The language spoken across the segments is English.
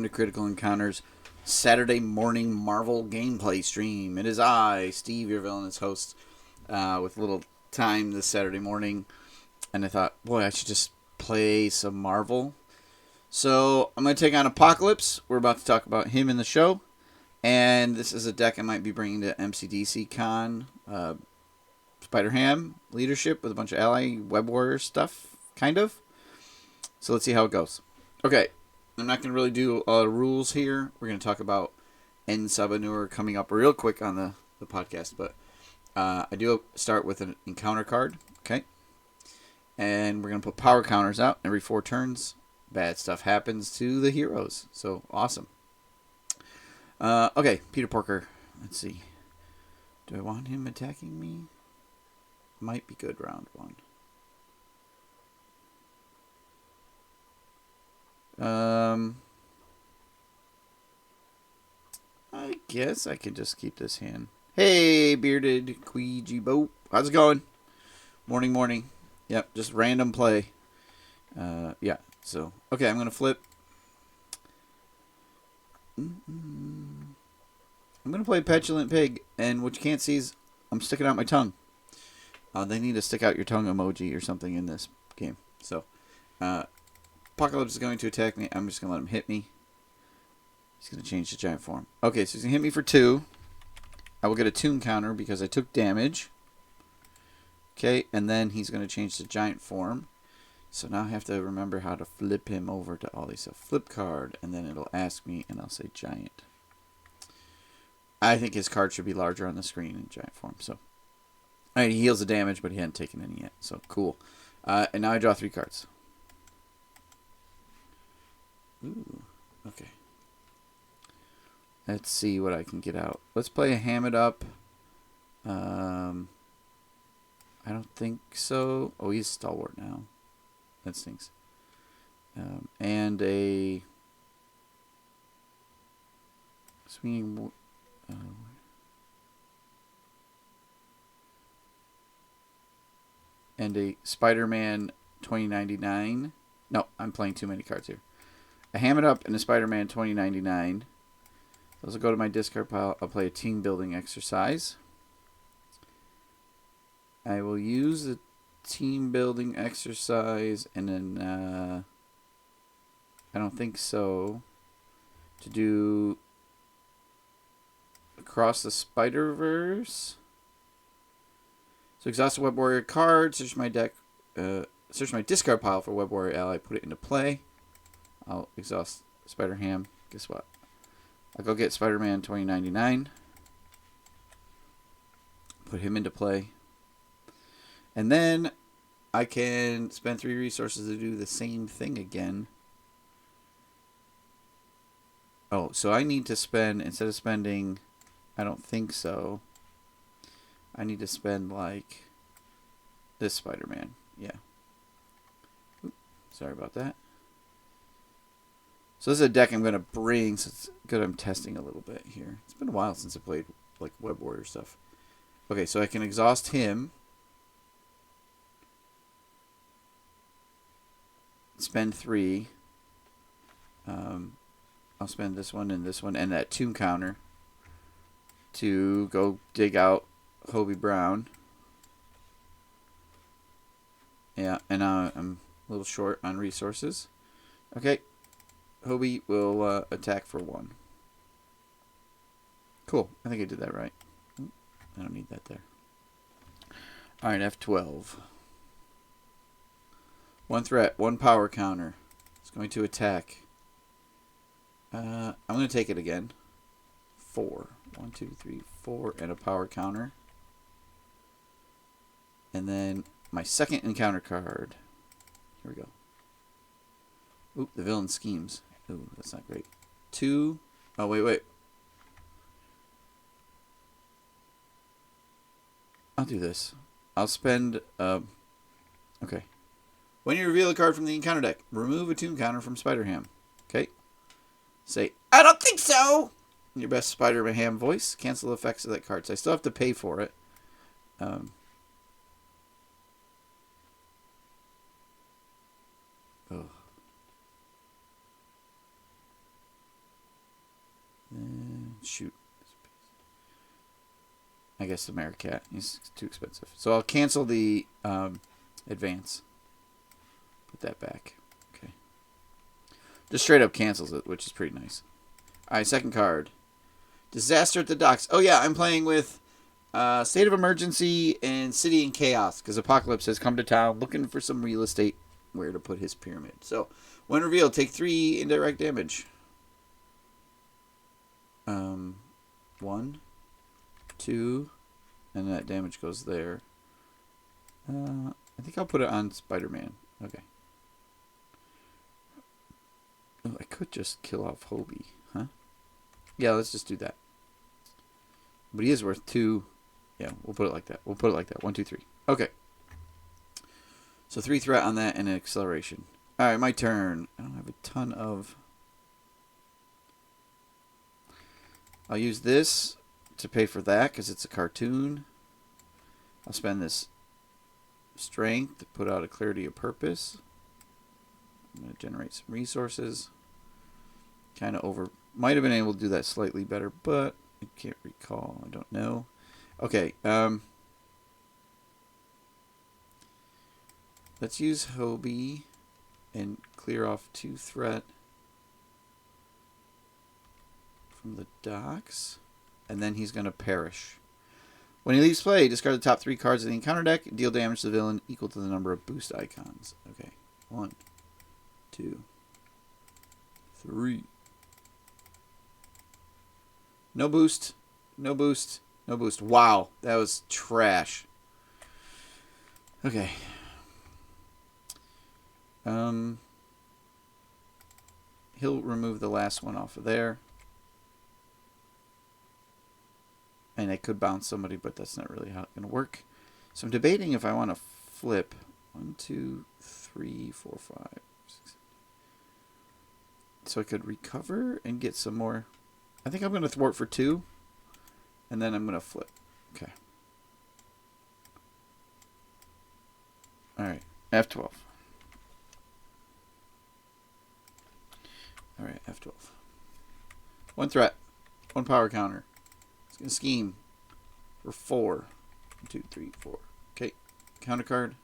to Critical Encounters Saturday morning Marvel gameplay stream. It is I, Steve, your villainous host, with a little time this Saturday morning, and I thought, boy, I should just play some Marvel. So I'm going to take on Apocalypse. We're about to talk about him in the show, and this is a deck I might be bringing to MCDC Con. Spider-Ham leadership with a bunch of ally web warrior stuff, kind of. So let's see how it goes. Okay, I'm not going to really do rules here. We're going to talk about Sabah Nur coming up real quick on the podcast, but I do start with an encounter card, okay? And we're going to put power counters out every 4 turns. Bad stuff happens to the heroes, so awesome. Okay, Peter Porker. Let's see. Do I want him attacking me? Might be good round 1. I guess I can just keep this hand. Hey, bearded Queegee Boat. How's it going? Morning. Yep, just random play. Yeah, so. Okay, I'm going to flip. I'm going to play Petulant Pig, and what you can't see is I'm sticking out my tongue. They need to stick out your tongue emoji or something in this game. So, Apocalypse is going to attack me. I'm just going to let him hit me. He's going to change to giant form. Okay, so he's going to hit me for 2. I will get a tune counter because I took damage. Okay, and then he's going to change to giant form. So now I have to remember how to flip him over to Ollie. So flip card, and then it'll ask me, and I'll say giant. I think his card should be larger on the screen in giant form. So, all right, he heals the damage, but he hadn't taken any yet. So cool. And now I draw 3 cards. Ooh, okay. Let's see what I can get out. Let's play a Ham It Up. I don't think so. Oh, he's Stalwart now. That stinks. And a swinging. And a Spider-Man 2099. No, I'm playing too many cards here. A Ham It Up and a Spider-Man 2099. Those will go to my discard pile. I'll play a team building exercise. I will use the team building exercise and then I don't think so to do Across the Spider-Verse. So exhaust a Web Warrior card, search my deck, search my discard pile for Web Warrior ally, put it into play. I'll exhaust Spider-Ham. Guess what? I'll go get Spider-Man 2099. Put him into play. And then I can spend 3 resources to do the same thing again. Oh, so I need to spend, instead of spending, I don't think so, I need to spend like this Spider-Man. Yeah. Oops, sorry about that. So this is a deck I'm going to bring, so it's good I'm testing a little bit here. It's been a while since I played like Web Warrior stuff. Okay, so I can exhaust him. Spend 3. I'll spend this one and that tune counter to go dig out Hobie Brown. Yeah, and now I'm a little short on resources. Okay. Hobie will attack for 1. Cool. I think I did that right. I don't need that there. Alright, F12. 1 threat, 1 power counter. It's going to attack. I'm going to take it again. 4. 1, 2, 3, 4, and a power counter. And then my second encounter card. Here we go. Oop, the villain schemes. Ooh, that's not great. 2. Oh, wait. I'll do this. I'll spend... okay. When you reveal a card from the encounter deck, remove a tune counter from Spider-Ham. Okay? Say, I don't think so! In your best Spider-Ham voice. Cancel the effects of that card. So I still have to pay for it. Shoot. I guess the Americat. He's too expensive. So I'll cancel the advance. Put that back. Okay. Just straight up cancels it, which is pretty nice. Alright, second card. Disaster at the Docks. Oh yeah, I'm playing with State of Emergency and City in Chaos, because Apocalypse has come to town looking for some real estate where to put his pyramid. So, when revealed, take 3 indirect damage. 1, 2, and that damage goes there. I think I'll put it on Spider-Man. Okay. Oh, I could just kill off Hobie, huh? Yeah, let's just do that. But he is worth 2. Yeah, we'll put it like that. 1, 2, 3. Okay. So 3 threat on that and an acceleration. Alright, my turn. I don't have a ton of... I'll use this to pay for that because it's a cartoon. I'll spend this strength to put out a clarity of purpose. I'm going to generate some resources. Kind of over... Might have been able to do that slightly better, but I can't recall. I don't know. Okay. Let's use Hobie and clear off 2 threat from the docks. And then he's going to perish. When he leaves play, discard the top 3 cards of the encounter deck. Deal damage to the villain equal to the number of boost icons. Okay. 1, 2, 3. No boost. No boost. No boost. Wow. That was trash. Okay. He'll remove the last one off of there. And I could bounce somebody, but that's not really how it's going to work. So I'm debating if I want to flip. 1, 2, 3, 4, 5, 6. So I could recover and get some more. I think I'm going to thwart for 2. And then I'm going to flip. Okay. Alright. F12. Alright, F12. 1 threat. 1 power counter. It's going to scheme for 4. 1, 2, 3, 4. Okay. Counter card.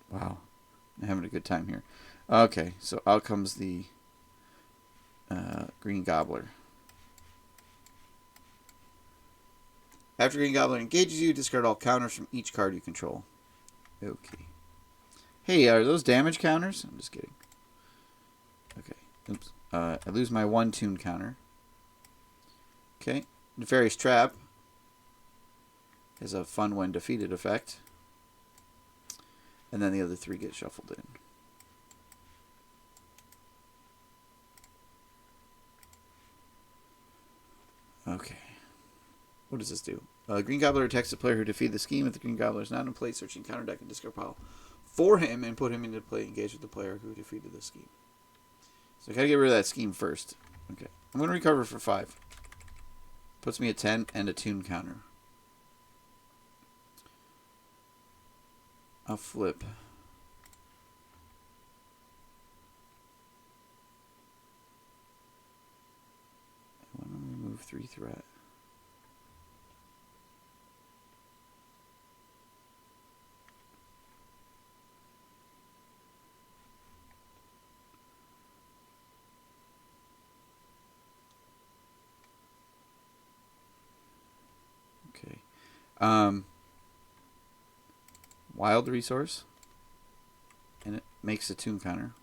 Wow. I'm having a good time here. Okay, so out comes the Green Gobbler. After Green Gobbler engages you, discard all counters from each card you control. Okay. Hey, are those damage counters? I'm just kidding. Okay. Oops. I lose my 1 tune counter. Okay. Nefarious Trap has a fun when defeated effect. And then the other 3 get shuffled in. Okay. What does this do? Green Gobbler attacks the player who defeated the scheme. If the Green Gobbler is not in play, searching counter deck and discard pile for him and put him into play engaged with the player who defeated the scheme. So I gotta get rid of that scheme first. Okay. I'm gonna recover for 5. Puts me at 10 and a tune counter. I'll flip. I want to remove 3 threat. Okay. Wild resource. And it makes a tune counter.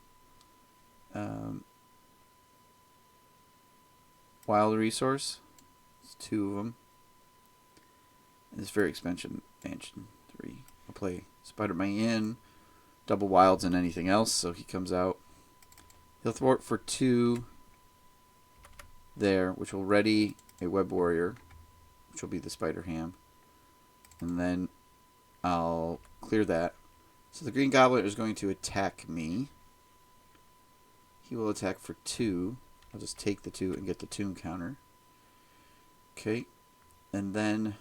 Wild resource. It's 2 of them. And it's very expensive. Mansion 3. I'll play Spider-Man, double wilds and anything else, so he comes out. He'll thwart for 2 there, which will ready a Web Warrior, which will be the Spider-Ham. And then I'll clear that. So the Green Gobbler is going to attack me. He will attack for 2. I'll just take the 2 and get the tune counter. Okay. And then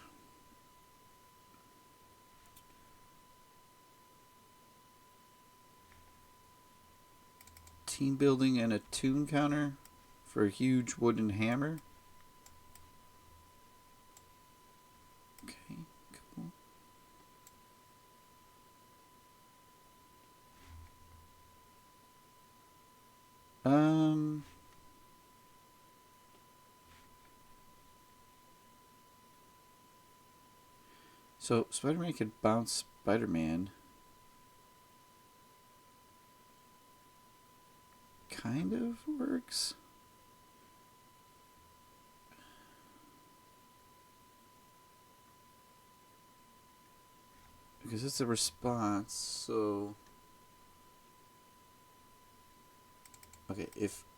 team building and a tune counter for a huge wooden hammer. Okay, cool. So Spider-Man could bounce Spider-Man. Kind of works. Because it's a response, so okay,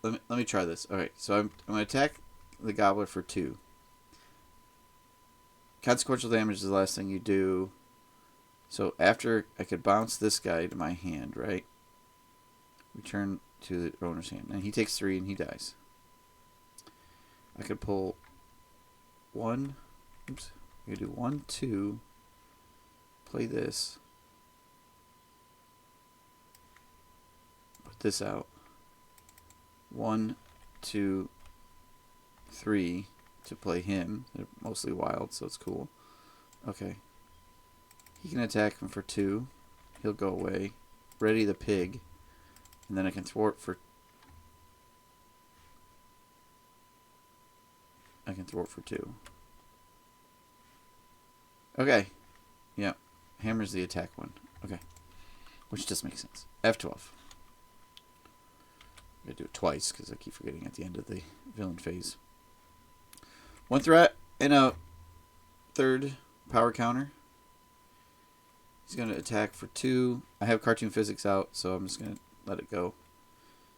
let me try this. Alright, so I'm gonna attack the Gobbler for 2. Consequential damage is the last thing you do. So after I could bounce this guy to my hand, right? Return to the owner's hand. And he takes 3 and he dies. I could pull 1. Oops. I could do 1, 2. Play this. Put this out. 1, 2, 3 to play him. They're mostly wild, so it's cool. Okay. He can attack him for 2. He'll go away. Ready the pig. And then I can thwart for 2. Okay. Yeah. Hammer's the attack one. Okay. Which does make sense. F12. I'm going to do it twice because I keep forgetting at the end of the villain phase. 1 threat and a 3rd power counter. He's going to attack for 2. I have cartoon physics out, so I'm just going to let it go.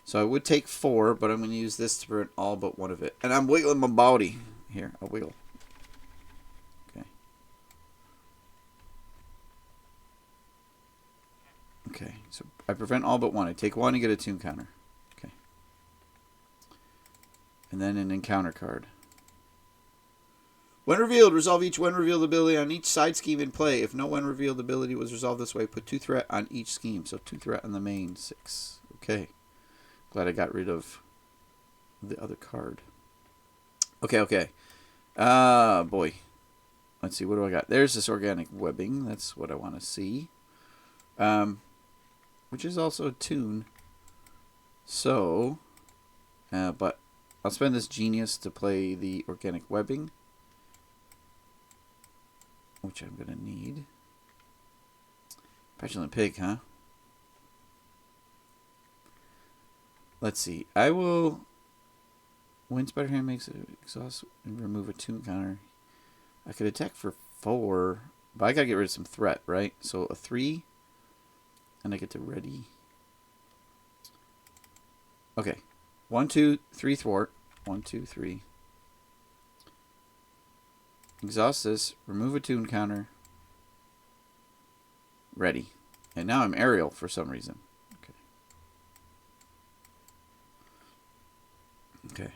So I would take 4, but I'm going to use this to prevent all but 1 of it. And I'm wiggling my body. Here, I'll wiggle. Okay. Okay, so I prevent all but 1. I take 1 and get a tune counter. Okay. And then an encounter card. When revealed, resolve each when revealed ability on each side scheme in play. If no when revealed ability was resolved this way, put 2 threat on each scheme. So 2 threat on the main, 6. Okay. Glad I got rid of the other card. Okay. Boy. Let's see, what do I got? There's this organic webbing. That's what I want to see. Which is also a tune. So, but I'll spend this genius to play the organic webbing, which I'm going to need. Petulant pig, huh? Let's see. I will, when Spider-Man makes an exhaust and remove a tune counter, I could attack for 4, but I got to get rid of some threat, right? So a 3, and I get to ready. Okay. 1, 2, 3 thwart. 1, 2, 3. Exhaust this. Remove a tune counter. Ready. And now I'm aerial for some reason. Okay.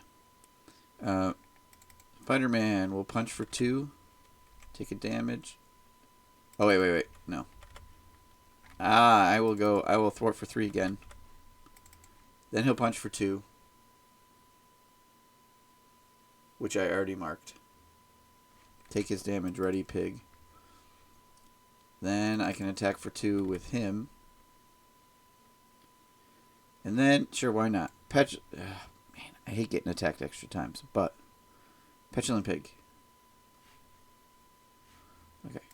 Spider-Man will punch for 2. Take a damage. Oh, wait. No. I will thwart for 3 again. Then he'll punch for 2. Which I already marked. Take his damage. Ready, pig. Then I can attack for 2 with him. And then, sure, why not? Man, I hate getting attacked extra times, but Petulant pig. Okay.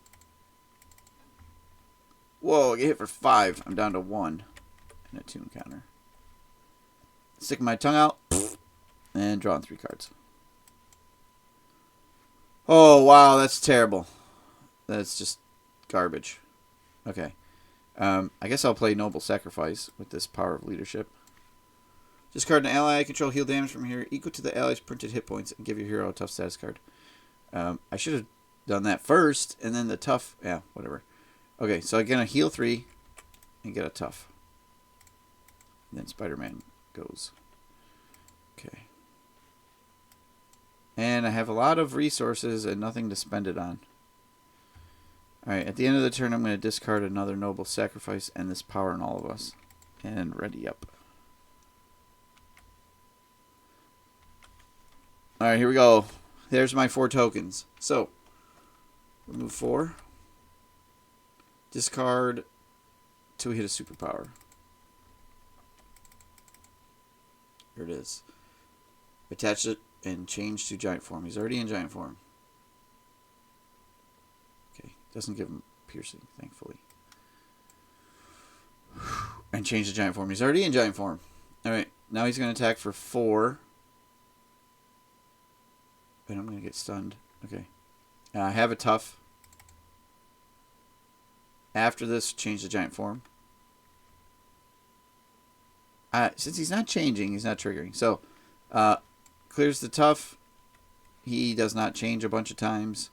Whoa, I get hit for 5. I'm down to 1. And a tune counter. Stick my tongue out. And drawing 3 cards. Oh, wow, that's terrible. That's just garbage. Okay. I guess I'll play Noble Sacrifice with this Power of Leadership. Discard an ally I control, heal damage from here equal to the ally's printed hit points, and give your hero a tough status card. I should have done that first, and then the tough. Yeah, whatever. Okay, so I'm going to heal 3 and get a tough. And then Spider-Man goes. Okay. And I have a lot of resources and nothing to spend it on. Alright, at the end of the turn, I'm going to discard another Noble Sacrifice and this Power in All of Us. And ready up. Alright, here we go. There's my 4 tokens. So, remove 4. Discard till we hit a superpower. Here it is. Attach it and change to giant form. He's already in giant form. Okay, doesn't give him piercing, thankfully. And change to giant form. He's already in giant form. Alright, now he's going to attack for 4. And I'm going to get stunned. Okay. I have a tough. After this, change the giant form. Since he's not changing, he's not triggering. So, clears the tough. He does not change a bunch of times.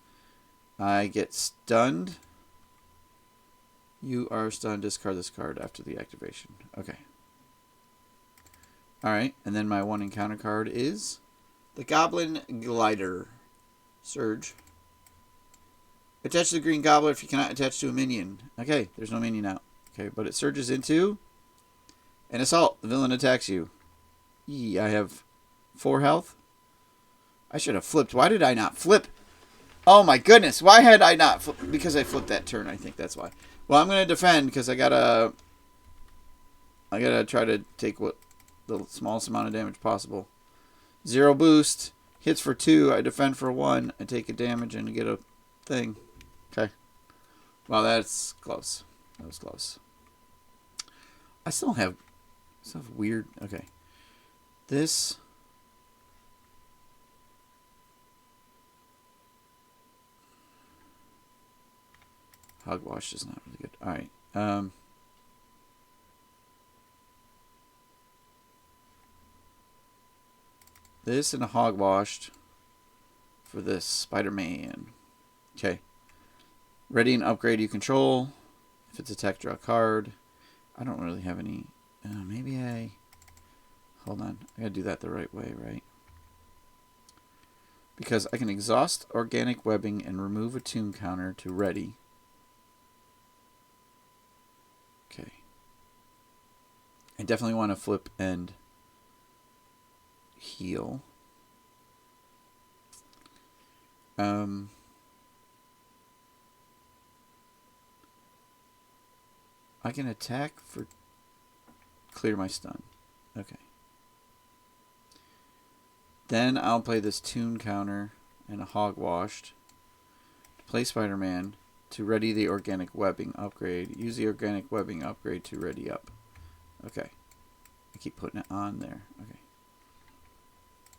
I get stunned. You are stunned. Discard this card after the activation. Okay. Alright, and then my 1 encounter card is the Goblin Glider. Surge. Attach to the Green Gobbler if you cannot attach to a minion. Okay, there's no minion out. Okay, but it surges into an assault. The villain attacks you. Yee, I have 4 health. I should have flipped. Why did I not flip? Oh my goodness. Why had I not flipped? Because I flipped that turn, I think that's why. Well, I'm going to defend because I gotta try to take what the smallest amount of damage possible. 0 boost. Hits for 2. I defend for 1. I take a damage and get a thing. Okay. Well, that's close. That was close. I still have weird. Okay. This. Hogwash is not really good. Alright. This and a hogwashed for this Spider-Man. Okay. Ready and upgrade you control. If it's attack, draw a card. I don't really have any. Maybe I. Hold on. I gotta do that the right way, right? Because I can exhaust organic webbing and remove a tune counter to ready. Okay. I definitely want to flip and heal. I can attack for clear my stun. Okay. Then I'll play this tune counter and a hogwashed to play Spider-Man to ready the organic webbing upgrade. Use the organic webbing upgrade to ready up. Okay. I keep putting it on there. Okay.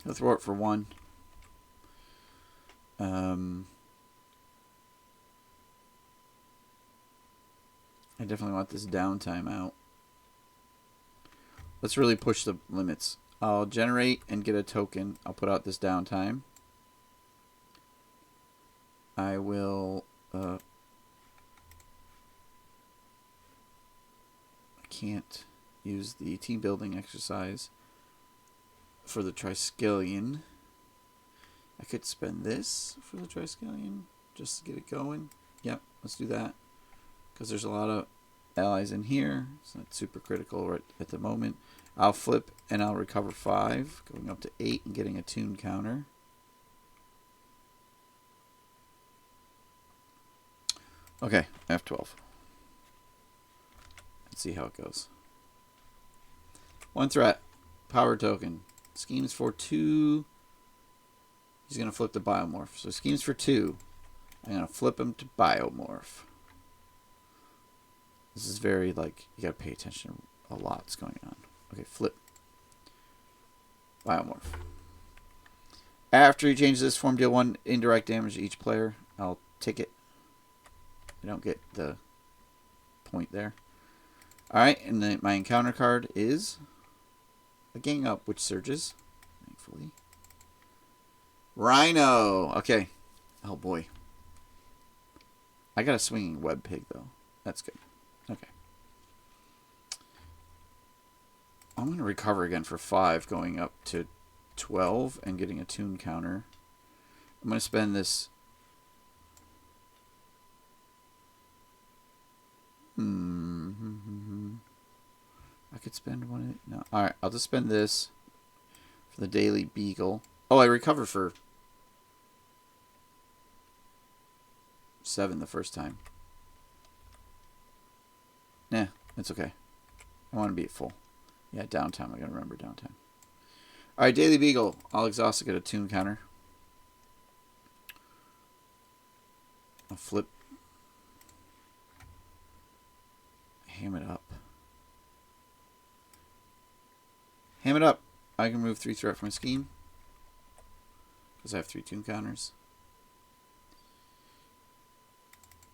I'll throw it for 1. I definitely want this downtime out. Let's really push the limits. I'll generate and get a token. I'll put out this downtime. I will... I can't use the team building exercise for the Triskelion. I could spend this for the Triskelion just to get it going. Yep, let's do that. Because there's a lot of allies in here. It's not super critical right at the moment. I'll flip and I'll recover 5, going up to 8 and getting a tune counter. Okay, F12. Let's see how it goes. 1 threat. Power token. Schemes for 2. He's going to flip the biomorph. So schemes for 2. I'm going to flip him to biomorph. This is very, like, you got to pay attention. A lot's going on. Okay, flip. Biomorph. After he changes this form, deal 1 indirect damage to each player. I'll take it. I don't get the point there. Alright, and then my encounter card is a Gang Up, which surges. Thankfully. Rhino. Okay. Oh, boy. I got a swinging web pig, though. That's good. Okay. I'm going to recover again for 5, going up to 12 and getting a tune counter. I'm going to spend this. I could spend one. No. Alright, I'll just spend this for the Daily Beagle. Oh, I recovered for 7 the first time. Nah, it's okay. I want to be at full. Yeah, downtime. I gotta remember downtime. Alright, Daily Beagle. I'll exhaust to get a tune counter. I'll flip. Ham it up. Ham it up. I can remove 3 threat from a scheme. Because I have 3 tune counters.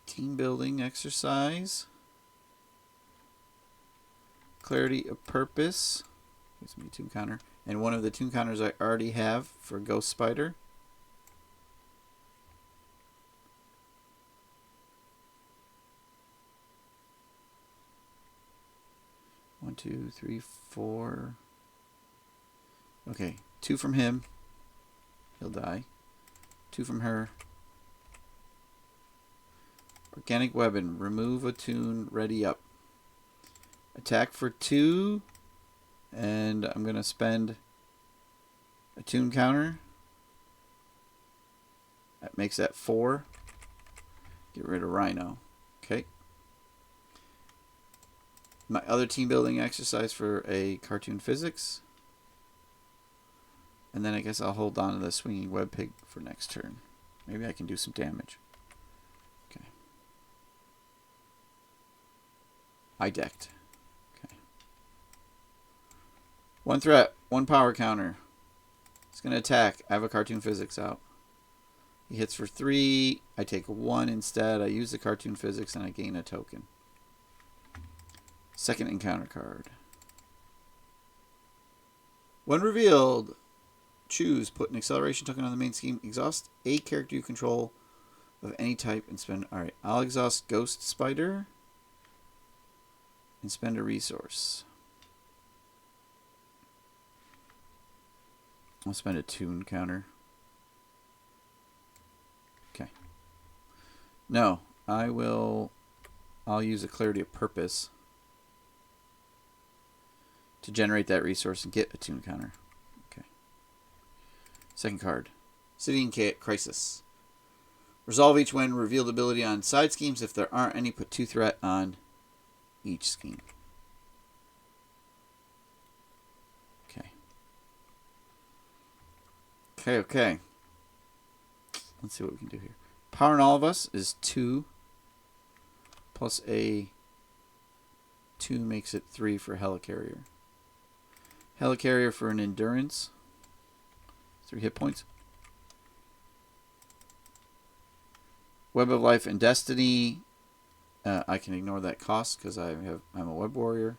Team building exercise. Clarity of purpose. Gives me a tune counter. And one of the tune counters I already have for Ghost Spider. One, 2, 3, 4. Okay, 2 from him. He'll die. 2 from her. Organic weapon. Remove a tune. Ready up. Attack for 2. And I'm going to spend a tune counter. That makes that 4. Get rid of Rhino. Okay. My other team building exercise for a cartoon physics. And then I guess I'll hold on to the swinging web pig for next turn. Maybe I can do some damage. Okay. I decked. Okay. 1 threat, 1 power counter. It's going to attack. I have a cartoon physics out. He hits for 3. I take 1 instead. I use the cartoon physics and I gain a token. Second encounter card. When revealed, choose, put an acceleration token on the main scheme, exhaust a character you control of any type, and spend. Alright, I'll exhaust Ghost Spider and spend a resource. I'll spend a tune counter. Okay. No, I'll use a clarity of purpose to generate that resource and get a tune counter. Okay. Second card. City in Crisis. Resolve each when revealed ability on side schemes. If there aren't any, put 2 threat on each scheme. Okay. Okay. Let's see what we can do here. Power in all of us is 2. Plus a 2 makes it 3 for Helicarrier. Helicarrier for an endurance. 3 hit points. Web of Life and Destiny. I can ignore that cost because I'm a web warrior.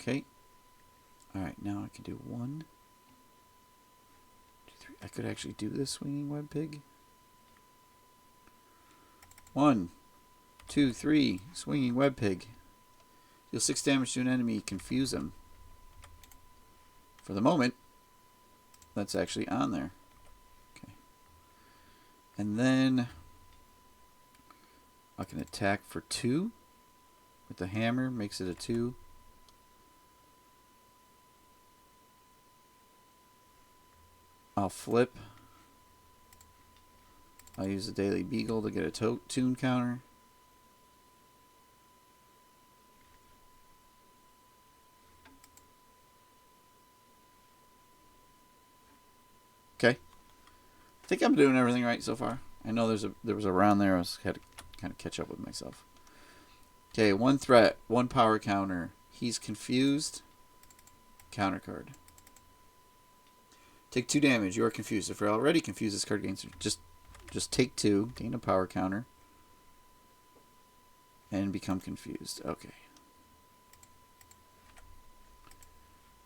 Okay. Alright, now I can do 1, 2, 3. I could actually do this swinging web pig. 1, 2, 3. Swinging web pig. Deal 6 damage to an enemy. Confuse him. For the moment, that's actually on there. Okay. And then I can attack for 2 with the hammer. Makes it a 2. I'll flip. I'll use the Daily Beagle to get a tune counter. Okay. I think I'm doing everything right so far. I know there was a round there I had to kind of catch up with myself. Okay, 1 threat, 1 power counter. He's confused. Counter card. Take 2 damage. You are confused. If you're already confused, this card gains just take 2, gain a power counter, and become confused. Okay.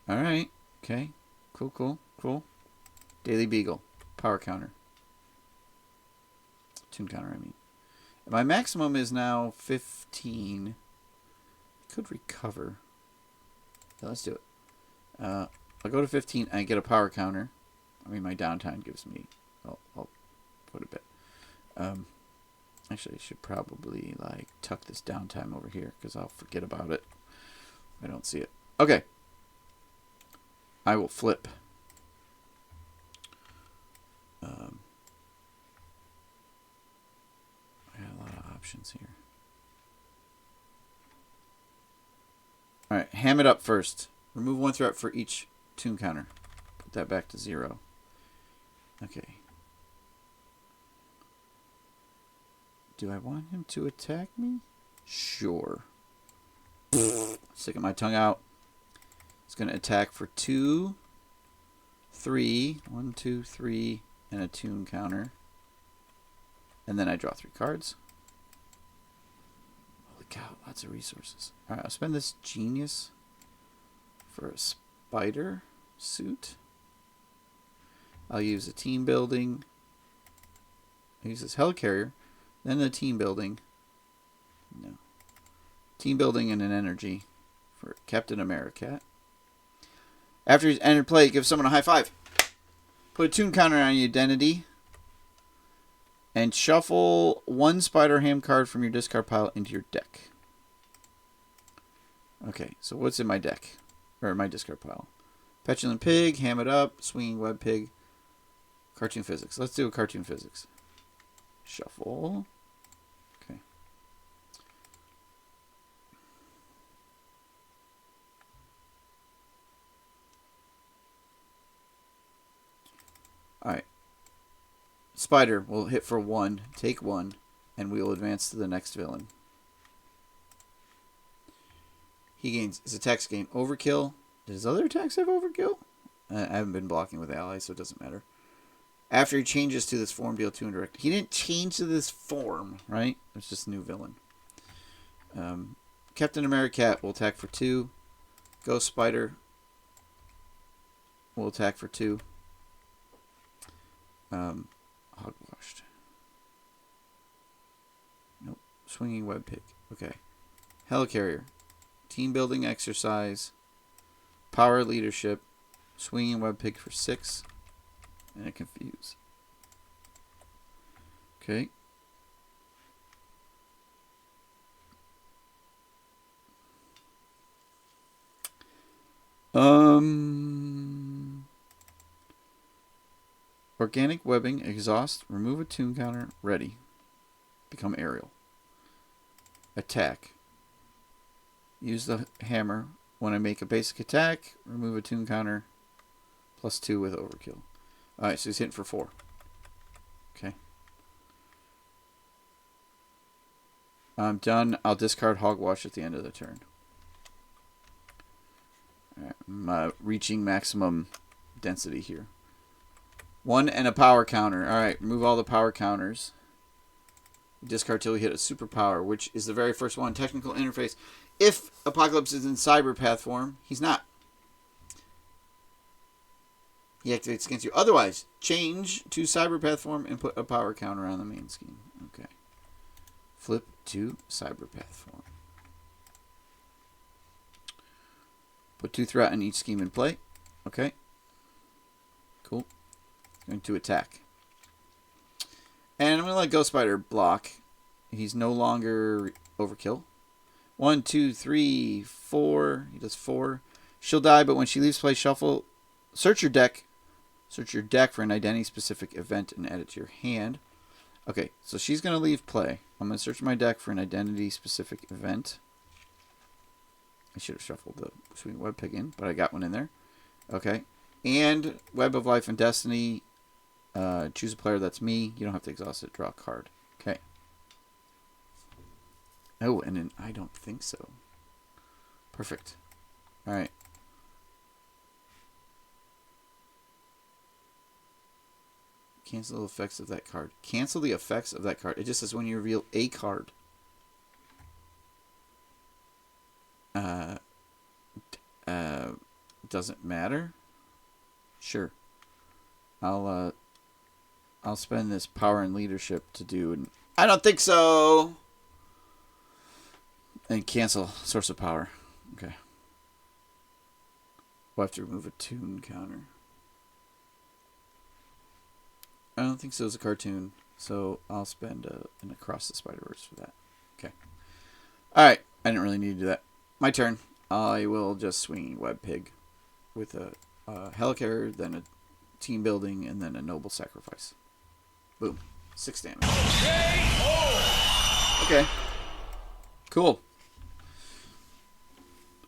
Alright. Okay. Cool. Daily Beagle. Power counter. Tune counter, I mean. My maximum is now 15. I could recover. Yeah, let's do it. I'll go to 15 and I get a power counter. I mean, my downtime gives me... I'll put a bit. Actually, I should probably tuck this downtime over here because I'll forget about it. I don't see it. Okay. I will flip. options here. Alright, ham it up first. Remove 1 threat for each tune counter. Put that back to 0. Okay. Do I want him to attack me? Sure. Sticking my tongue out. It's going to attack for 2, 3. 1, 2, 3, and a tune counter. And then I draw 3 cards. Holy cow, lots of resources. Alright, I'll spend this genius for a spider suit. I'll use a team building. I'll use this helicarrier. Then the team building. No. Team building and an energy for Captain America. After he's entered play, give someone a high five. Put a tune counter on your identity. And shuffle 1 Spider Ham card from your discard pile into your deck. Okay, so what's in my deck? Or my discard pile? Petulant Pig, Ham It Up, Swinging Web Pig, Cartoon Physics. Let's do a Cartoon Physics. Shuffle. Okay. Alright. Spider will hit for 1, take 1, and we will advance to the next villain. He gains his attacks gain overkill. Did his other attacks have overkill? I haven't been blocking with allies, so it doesn't matter. After he changes to this form, deal 2 indirect. He didn't change to this form, right? It's just a new villain. Captain America will attack for 2. Ghost Spider will attack for 2. Hogwashed. Nope. Swinging Web Pig. Okay. Helicarrier. Team building exercise. Power leadership. Swinging Web Pig for 6. And a confuse. Okay. Organic webbing, exhaust, remove a tune counter, ready. Become aerial. Attack. Use the hammer. When I make a basic attack, remove a tune counter, +2 with overkill. Alright, so he's hitting for 4. Okay. I'm done. I'll discard Hogwash at the end of the turn. Alright, I'm reaching maximum density here. 1 and a power counter. Alright, remove all the power counters. Discard till we hit a superpower, which is the very first one. Technical interface. If Apocalypse is in Cyberpath form, he's not. He activates against you. Otherwise, change to Cyberpath form and put a power counter on the main scheme. Okay. Flip to Cyberpath form. Put 2 threat on each scheme in play. Okay. Cool. Going to attack. And I'm going to let Ghost Spider block. He's no longer overkill. 1, 2, 3, 4. He does 4. She'll die, but when she leaves play, shuffle. Search your deck. Search your deck for an identity-specific event and add it to your hand. Okay, so she's going to leave play. I'm going to search my deck for an identity-specific event. I should have shuffled the Swing Web Pig in, but I got one in there. Okay. And Web of Life and Destiny. Choose a player that's me. You don't have to exhaust it. Draw a card. Okay. Oh, and then I don't think so. Perfect. All right. Cancel the effects of that card. Cancel the effects of that card. It just says when you reveal a card. Doesn't matter. Sure. I'll spend this power and leadership to do. And I don't think so. And cancel source of power. Okay. We'll have to remove a tune counter. I don't think so. It's a cartoon, so I'll spend an Across the Spider-Verse for that. Okay. All right. I didn't really need to do that. My turn. I will just swing Web Pig with a Helicarrier, then a team building, and then a Noble Sacrifice. Boom. 6 damage. Okay. Cool.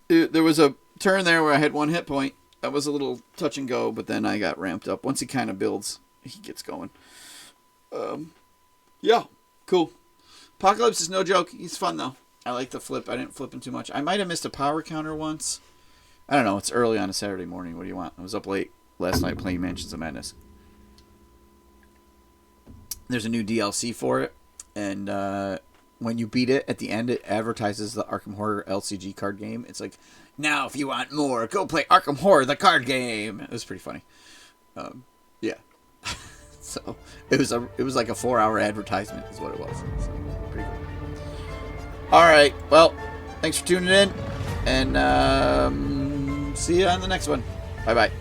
There was a turn there where I had 1 hit point. That was a little touch and go, but then I got ramped up. Once he kind of builds, he gets going. Yeah, cool. Apocalypse is no joke. He's fun, though. I like the flip. I didn't flip him too much. I might have missed a power counter once. I don't know. It's early on a Saturday morning. What do you want? I was up late last night playing Mansions of Madness. There's a new DLC for it, and when you beat it, at the end, it advertises the Arkham Horror LCG card game. It's like, now if you want more, go play Arkham Horror, the card game. It was pretty funny. Yeah. So it was like a 4-hour advertisement is what it was. So, pretty cool. All right. Well, thanks for tuning in, and see you on the next one. Bye-bye.